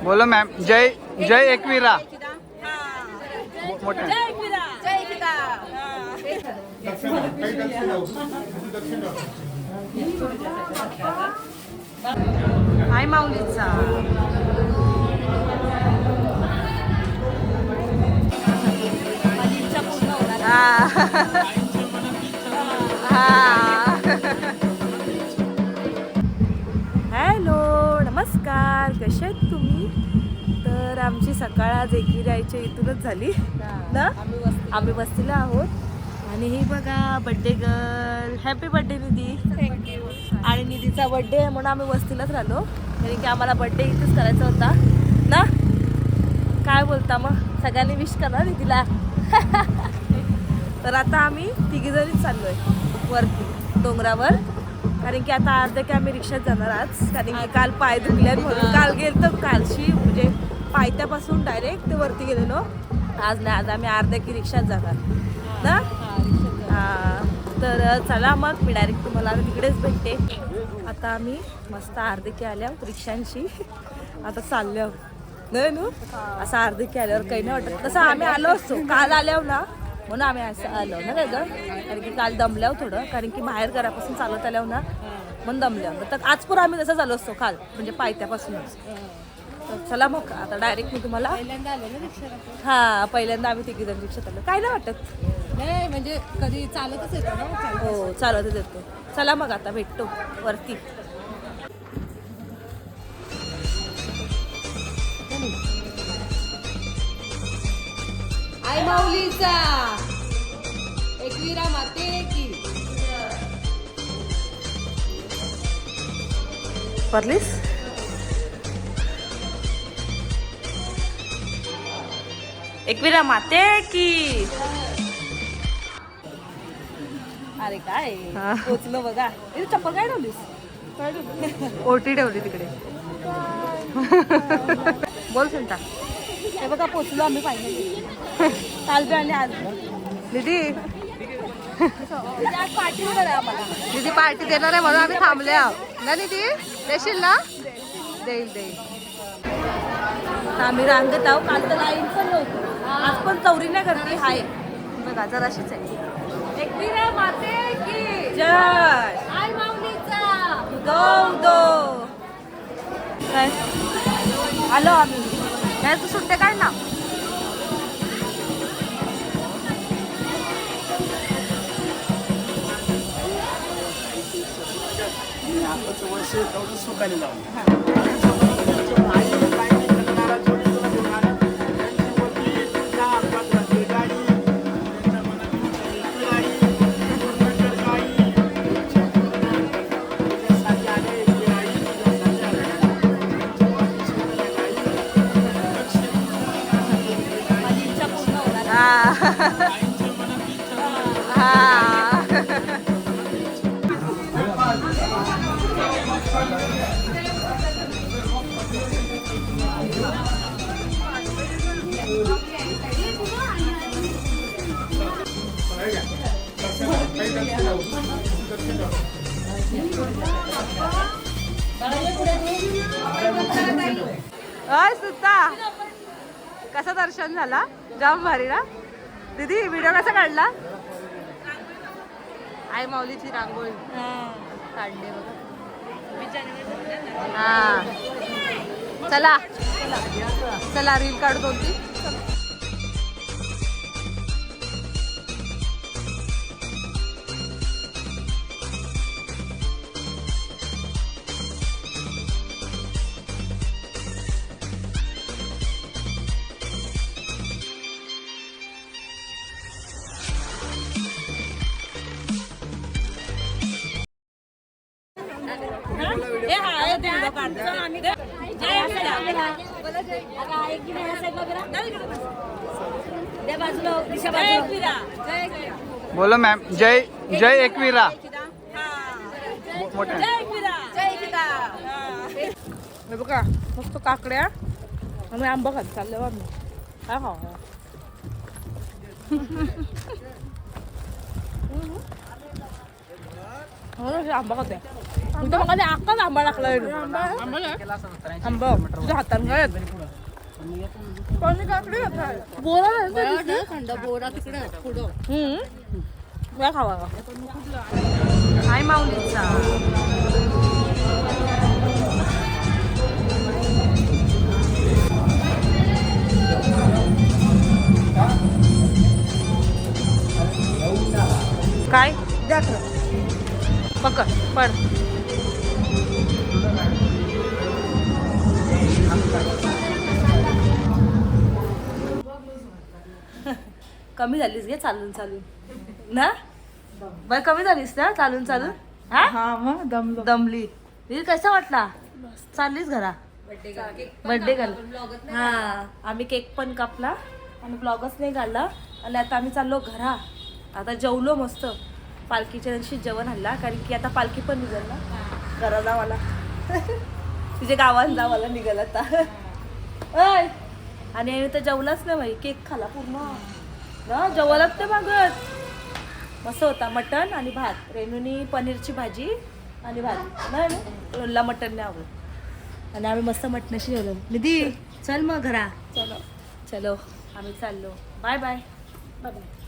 बोलो मॅम. जय जय एकवीरा. मोठ्या आई माऊलीचा हॅलो नमस्कार, कसे आहेत तुम्ही? तर आमची सकाळ आज एकविरायच्या इथूनच झाली ना. आम्ही वस्तीला आहोत आणि ही बघा बड्डे गर्ल. हॅपी बड्डे निधी. थँक्यू. आणि निधीचा बड्डे आहे म्हणून आम्ही वस्तीलाच राहिलो, कारण की आम्हाला बड्डे इथेच करायचा होता ना. काय बोलता मग, सगळ्यांनी विश करा निधीला. तर आता आम्ही तिघीजणीच चाललोय वरती डोंगरावर, कारण की आता अर्ध्या की आम्ही रिक्षात जाणार आज, कारण की काल पाय दुखले म्हणून काल गेलो तर कालशी म्हणजे पायथ्यापासून डायरेक्ट ते वरती गेलेलो. आज नाही, आज आम्ही अर्ध्या की रिक्षात जाणार ना. तर चला मग मी डायरेक्ट तुम्हाला तिकडेच भेटते. आता आम्ही मस्त अर्धे की आल्या रिक्षांशी आता चाललो नाही नू. असं अर्धे की आल्यावर काही नाही वाटत, तसं आम्ही आलो असतो काल आल्यावर ना, म्हणून आम्ही असं आलो ना त्याचं, कारण की काल दमल्यावर थोडं, कारण की बाहेर घरापासून चालत आल्यावर ना म्हणून दमल्यावर. तर आज पण आम्ही तसंच आलो असतो काल, म्हणजे पायथ्यापासूनच. तर चला मग आता डायरेक्ट मी तुम्हाला पहिल्यांदा आलो ना रिक्षाला. हां पहिल्यांदा आम्ही तिघीजण रिक्षात आलो. काय नाही वाटत, नाही म्हणजे कधी चालतच येतो ना. हो चालतच येतो. चला मग आता भेटतो वरती. आई माऊलीचा एकवीरा माते की परलीस एकवीरा माते की. अरे काय पोचलो बघा. इथे चप्पल काय ठेवलीस? ओटी ठेवली तिकडे. बोल सुनता. हे बघा पोचलो आम्ही पाहिजे काल बी आणि आज दीदी आज पार्टी करा आम्हाला. दीदी पार्टी देणार आहे म्हणून आम्ही थांबले आहोत ना. दीदी देशील ना? देईल देईल. आम्ही रांगत आहोत. काल तर लाईन पण नव्हती, आज पण चौरी नाही करते. हाय बघा जराशीच आहे. एकवीरा माते की जय. आई माऊलीचा दो काय आलो आम्ही. नाही तू सुट्टे काढ ना. अय सुद्धा कसा दर्शन झाला? जाम भारी ना दीदी. व्हिडिओ कसा काढला? आई माऊलीची रांगोळी काढली बघा. हा चला चला रील काढतो होती. बोलो मॅम. जय जय एकवीरा. मोठ्या हे बघा मस्त काकड्या आणि आंबा खात चाललो आम्ही. काय खावा आंबा खाते तुझ्या मग आकाच आंबा टाकला आंबा तुझ्या हातान काय बोरा तिकडे खावा हाय माऊलीचा काय द्या पकड पड कमी झालीस गे चालून चालून ना बाय कमी झालीस ना चालून चालून हा मग दमली कसा वाटला चाललीस घरा बर्थडे काढला हा आम्ही केक पण कापला आणि ब्लॉगच नाही काढला आणि आता आम्ही चाललो घरा आता जेवलो मस्त पालखीच्या दिवशी जेवण हल्ला कारण की आता पालखी पण निघाल ना घरा जावाला तिच्या गावात जावाला निघाल आता अय आणि आम्ही तर जेवलाच नाही बाई केक खाला पूर्ण ना जेवलाच ते मागत मस्त होता मटण आणि भात रेणूनी पनीरची भाजी आणि भात नाही रोलला मटण नाही आवडत आणि आम्ही मस्त मटणाशी जेवलो निधी चल मग घरा चलो चलो आम्ही चाललो बाय बाय बाय बाय